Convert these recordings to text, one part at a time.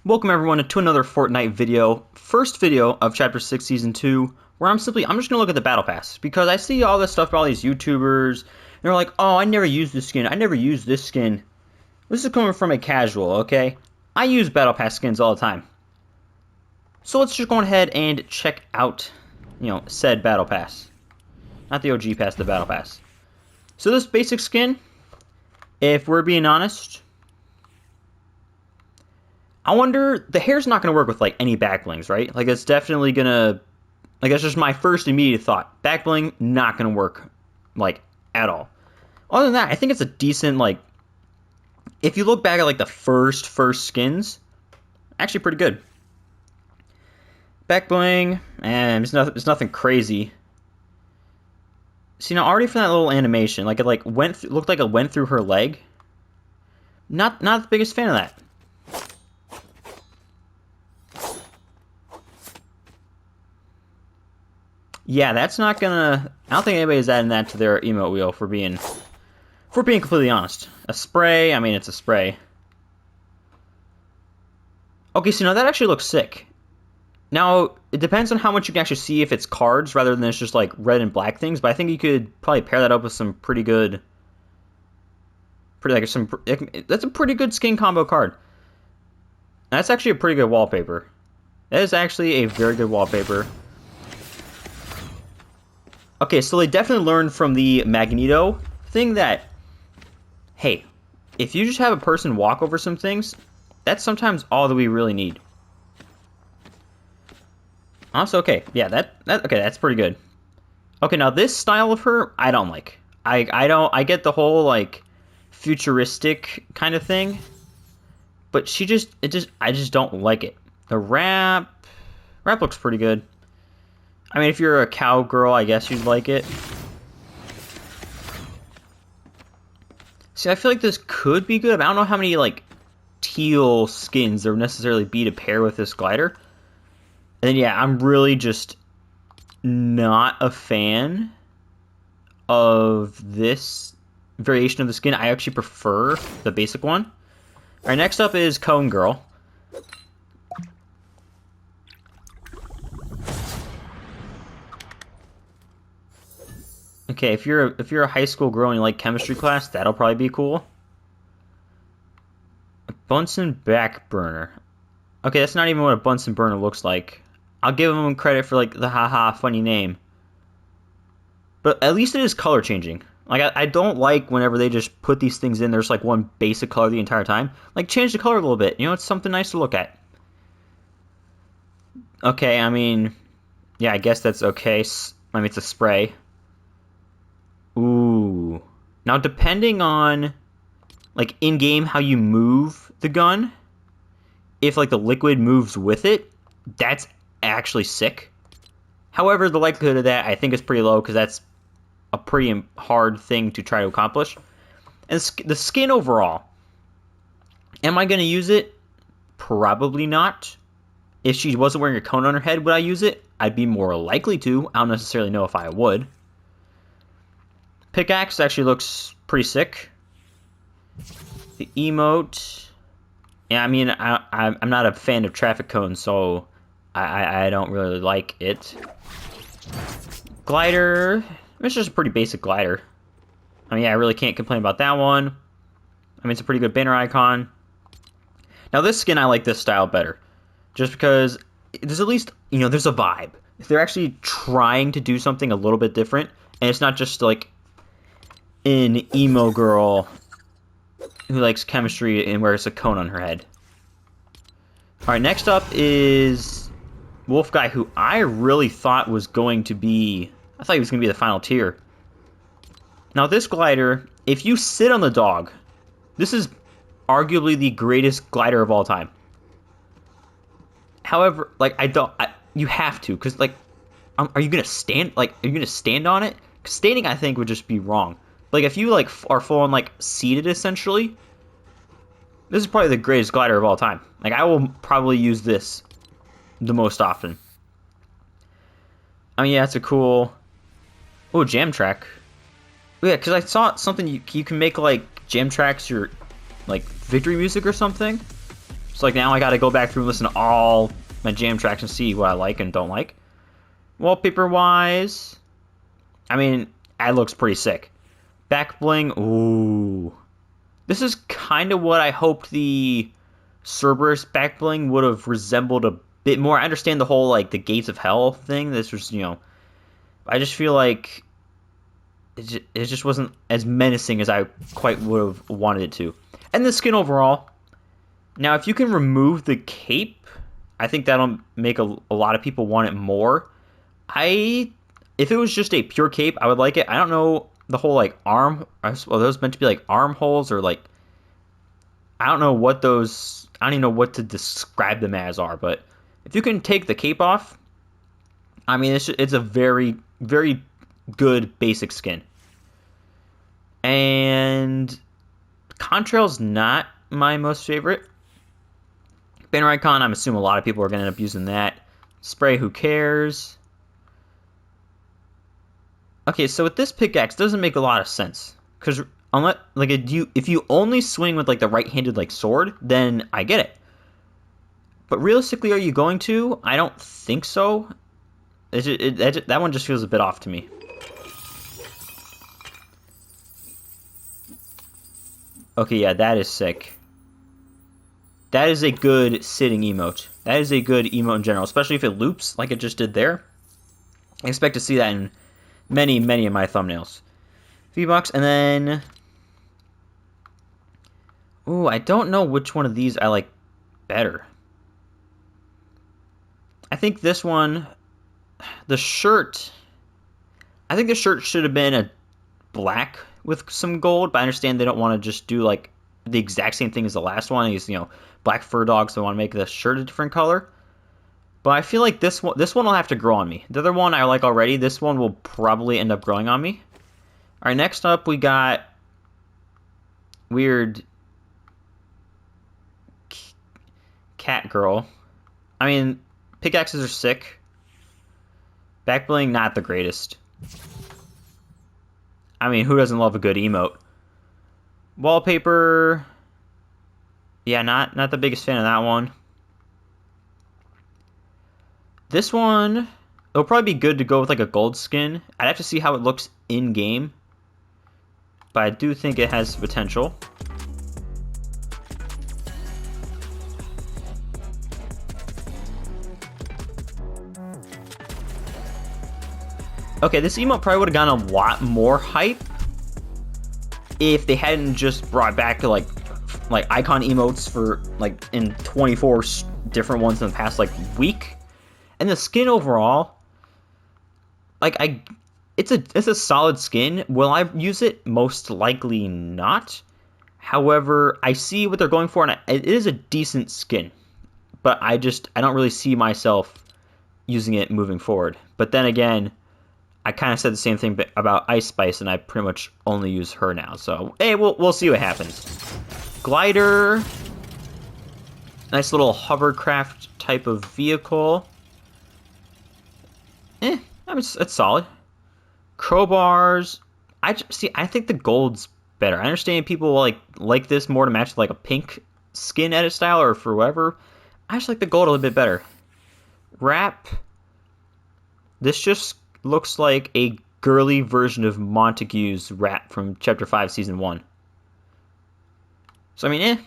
Welcome everyone to another Fortnite video, first video of Chapter 6 Season 2, where I'm just going to look at the Battle Pass, because I see all this stuff by all these YouTubers, and they're like, oh, I never use this skin, I never use this skin. This is coming from a casual, okay? I use Battle Pass skins all the time. So let's just go ahead and check out, said Battle Pass. Not the OG Pass, the Battle Pass. So this basic skin, if we're being honest, I wonder, the hair's not going to work with, like, any back blings, right? Like, it's definitely going to, like, that's just my first immediate thought. Back bling, not going to work, like, at all. Other than that, I think it's a decent, like, if you look back at, like, the first skins, actually pretty good. Back bling, and it's nothing crazy. See, now, already from that little animation, like, it, like, looked like it went through her leg. Not the biggest fan of that. Yeah, that's not gonna... I don't think anybody's adding that to their emote wheel, for being completely honest. A spray, I mean, it's a spray. Okay, so now that actually looks sick. Now, it depends on how much you can actually see if it's cards, rather than it's just, like, red and black things, but I think you could probably pair that up with some pretty good... that's a pretty good skin combo card. That's actually a pretty good wallpaper. That is actually a very good wallpaper. Okay, so they definitely learned from the Magneto thing that, hey, if you just have a person walk over some things, that's sometimes all that we really need. Also, okay, yeah, okay, that's pretty good. Okay, now this style of her, I don't like. I get the whole, like, futuristic kind of thing, but I just don't like it. The rap looks pretty good. I mean, if you're a cowgirl, I guess you'd like it. See, I feel like this could be good, but I don't know how many, like, teal skins there would necessarily be to pair with this glider. And then, yeah, I'm really just not a fan of this variation of the skin. I actually prefer the basic one. Alright, next up is Cone Girl. Okay, if you're a high school girl and you like chemistry class, that'll probably be cool. A Bunsen back burner. Okay, that's not even what a Bunsen burner looks like. I'll give them credit for, like, the haha funny name. But at least it is color changing. Like, I don't like whenever they just put these things in, there's like one basic color the entire time. Like, change the color a little bit. You know, it's something nice to look at. Okay, I mean, yeah, I guess that's okay. I mean, it's a spray. Ooh. Now, depending on, like, in-game how you move the gun, if, like, the liquid moves with it, that's actually sick. However, the likelihood of that, I think, is pretty low, because that's a pretty hard thing to try to accomplish. And the skin overall, am I going to use it? Probably not. If she wasn't wearing a cone on her head, would I use it? I'd be more likely to. I don't necessarily know if I would. Pickaxe actually looks pretty sick. The emote, yeah, I mean, I'm not a fan of traffic cones, so I don't really like it. Glider, it's just a pretty basic glider. I mean, yeah, I really can't complain about that one. I mean, it's a pretty good banner icon. Now, this skin, I like this style better, just because there's at least, there's a vibe. If they're actually trying to do something a little bit different, and it's not just like an emo girl who likes chemistry and wears a cone on her head. Alright, next up is Wolf Guy, who I really thought was going to be... I thought he was going to be the final tier. Now, this glider, if you sit on the dog, this is arguably the greatest glider of all time. However, like, you have to, because, like, are you going to stand? Like, are you going to stand on it? 'Cause standing, I think, would just be wrong. Like, if you, like, are full on, like, seated, essentially, this is probably the greatest glider of all time. Like, I will probably use this the most often. I mean, yeah, it's a cool... Oh, jam track. Oh, yeah, because I saw something you can make, like, jam tracks your, like, victory music or something. So like now I gotta go back through and listen to all my jam tracks and see what I like and don't like. Wallpaper wise, I mean, it looks pretty sick. Back bling, ooh. This is kind of what I hoped the Cerberus back bling would have resembled a bit more. I understand the whole like the gates of hell thing. This was, I just feel like it just wasn't as menacing as I quite would have wanted it to. And the skin overall. Now, if you can remove the cape, I think that'll make a lot of people want it more. If it was just a pure cape, I would like it. I don't know the whole like arm. Well, those meant to be like armholes or like I don't know what those. I don't even know what to describe them as are. But if you can take the cape off, I mean it's a very very good basic skin. And Contrail's not my most favorite. Banner icon, I'm assuming a lot of people are going to end up using that. Spray, who cares? Okay, so with this pickaxe, doesn't make a lot of sense. Because unless, like, if you only swing with, like, the right-handed, like, sword, then I get it. But realistically, are you going to? I don't think so. That one just feels a bit off to me. Okay, yeah, that is sick. That is a good sitting emote. That is a good emote in general, especially if it loops like it just did there. I expect to see that in many, many of my thumbnails. V-Bucks, and then... Ooh, I don't know which one of these I like better. I think this one... The shirt... I think the shirt should have been a black with some gold, but I understand they don't want to just do, like, the exact same thing as the last one. Is black fur dogs, so they want to make the shirt a different color. But I feel like this one will have to grow on me. The other one I like already. This one will probably end up growing on me. All right, next up we got weird cat girl. I mean, pickaxes are sick. Back bling, not the greatest. I mean, who doesn't love a good emote? Wallpaper. Yeah, not the biggest fan of that one. This one, it'll probably be good to go with like a gold skin. I'd have to see how it looks in game, but I do think it has potential. Okay, this emote probably would have gotten a lot more hype if they hadn't just brought back like icon emotes for like in 24 different ones in the past like week. And the skin overall, like it's a solid skin. Will I use it? Most likely not. However, I see what they're going for, and it is a decent skin. But I don't really see myself using it moving forward. But then again, I kind of said the same thing about Ice Spice, and I pretty much only use her now. So hey, we'll see what happens. Glider, nice little hovercraft type of vehicle. I mean, it's solid. Crowbars. I think the gold's better. I understand people like this more to match like a pink skin edit style or for whatever. I just like the gold a little bit better. Wrap. This just looks like a girly version of Montague's wrap from Chapter 5, Season 1. So, I mean,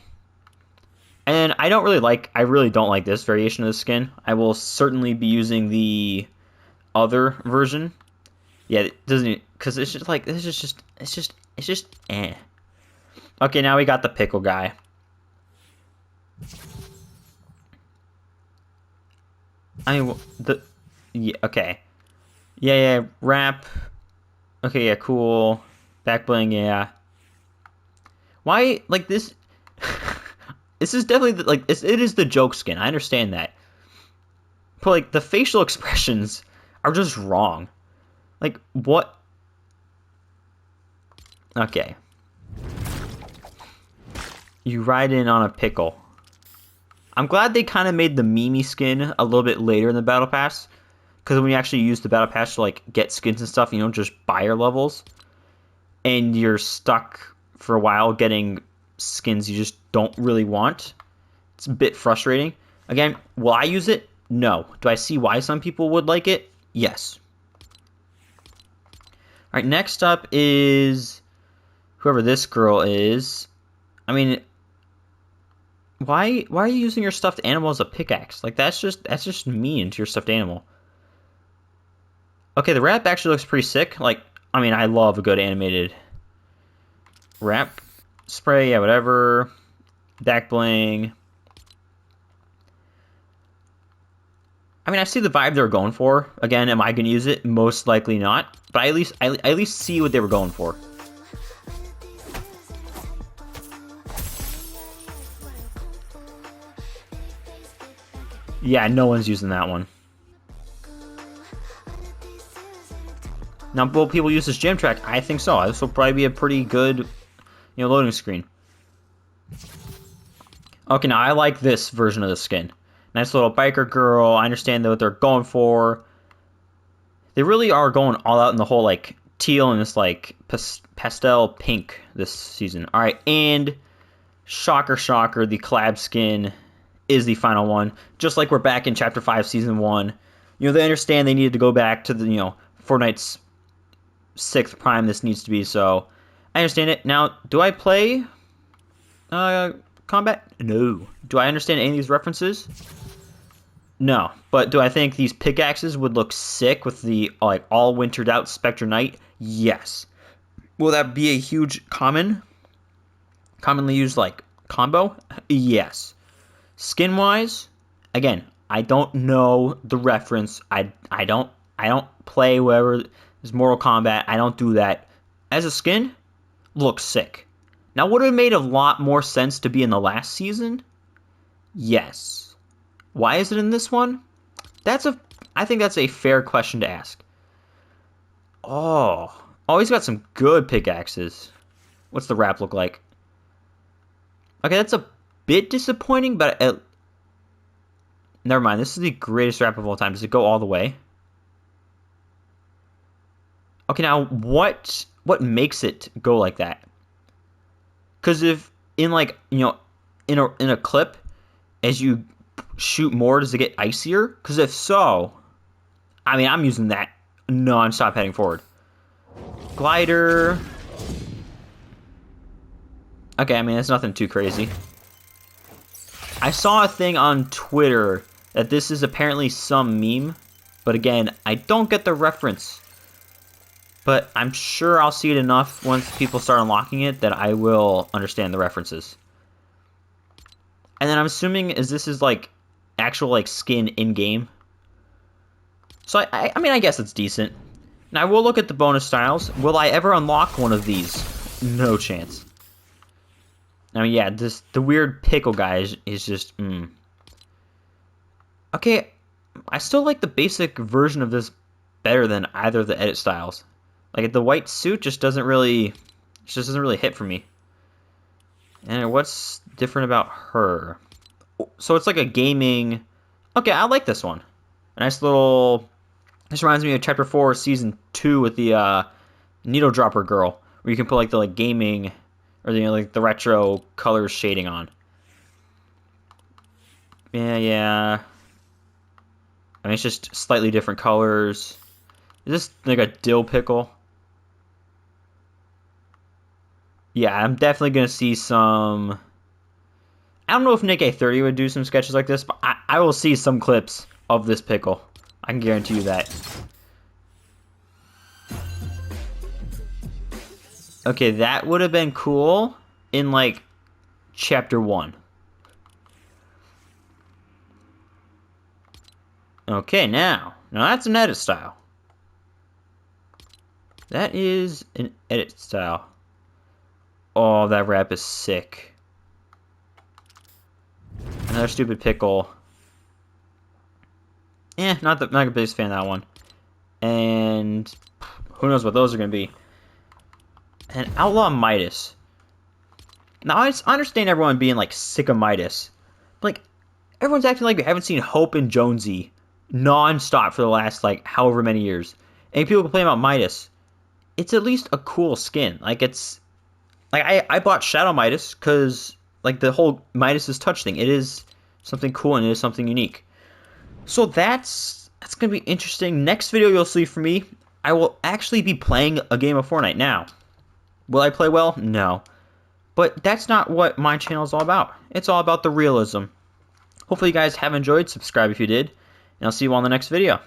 And I really don't like this variation of the skin. I will certainly be using the other version. Yeah, it doesn't, because it's just like, this is just, it's just eh. Okay, now we got the pickle guy. I mean, yeah, okay. Yeah, wrap. Okay, yeah, cool. Back bling, yeah. Why, like, this... This is definitely, it is the joke skin. I understand that. But, like, the facial expressions are just wrong. Like, what? Okay. You ride in on a pickle. I'm glad they kind of made the Mimi skin a little bit later in the Battle Pass. Because when you actually use the Battle Pass to, like, get skins and stuff, you don't just buy your levels. And you're stuck for a while getting skins you just don't really want. It's a bit frustrating. Again, will I use it? No. Do I see why some people would like it? Yes. All right, next up is whoever this girl is. I mean, why are you using your stuffed animal as a pickaxe? Like that's just mean to your stuffed animal. Okay, the wrap actually looks pretty sick. Like, I mean, I love a good animated wrap. Spray, yeah, whatever. Back bling. I mean, I see the vibe they were going for. Again, am I going to use it? Most likely not. But I at least see what they were going for. Yeah, no one's using that one. Now, will people use this gym track? I think so. This will probably be a pretty good, loading screen. Okay, now I like this version of the skin. Nice little biker girl. I understand what they're going for. They really are going all out in the whole, like, teal and this, like, pastel pink this season. All right, and shocker, shocker, the collab skin is the final one. Just like we're back in Chapter 5, Season 1. They understand they needed to go back to the, Fortnite's 6th prime this needs to be, so I understand it. Now, do I play combat? No. Do I understand any of these references? No. But do I think these pickaxes would look sick with the, like, all wintered out Spectre Knight? Yes. Will that be a huge commonly used, like, combo? Yes. Skin-wise, again, I don't know the reference. I don't play wherever there's Mortal Kombat. I don't do that. As a skin, looks sick. Now, would it have made a lot more sense to be in the last season? Yes. Why is it in this one? I think that's a fair question to ask. Oh, he's got some good pickaxes. What's the wrap look like? Okay, that's a bit disappointing, but never mind. This is the greatest wrap of all time. Does it go all the way? Okay, now what makes it go like that? Because if in like in a clip, as you shoot more, does it get icier? Because if so, I mean, I'm using that non-stop heading forward. Glider. Okay, I mean, that's nothing too crazy. I saw a thing on Twitter that this is apparently some meme, but again, I don't get the reference. But I'm sure I'll see it enough once people start unlocking it that I will understand the references. And then I'm assuming this is like actual like skin in-game. So I mean, I guess it's decent. Now I will look at the bonus styles. Will I ever unlock one of these? No chance. I mean, yeah, the weird pickle guy is just, Okay, I still like the basic version of this better than either of the edit styles. Like, the white suit just doesn't really hit for me. And what's different about her? So it's like a gaming... Okay, I like this one. A nice little... This reminds me of Chapter 4, Season 2 with the Needle Dropper girl. Where you can put, like, the gaming... Or, like, the retro color shading on. Yeah. I mean, it's just slightly different colors. Is this, like, a dill pickle? Yeah, I'm definitely going to see some... I don't know if Nick A30 would do some sketches like this, but I will see some clips of this pickle. I can guarantee you that. Okay, that would have been cool in, like, Chapter 1. Okay, now that's an edit style. That is an edit style. Oh, that wrap is sick. Another stupid pickle. Not the biggest fan of that one. And who knows what those are going to be. And Outlaw Midas. Now, I understand everyone being, like, sick of Midas. But, like, everyone's acting like we haven't seen Hope and Jonesy non-stop for the last, like, however many years. And people complain about Midas. It's at least a cool skin. Like, it's... Like, I bought Shadow Midas because, like, the whole Midas's touch thing. It is something cool, and it is something unique. So that's going to be interesting. Next video you'll see from me, I will actually be playing a game of Fortnite. Now, will I play well? No. But that's not what my channel is all about. It's all about the realism. Hopefully you guys have enjoyed. Subscribe if you did. And I'll see you all in the next video.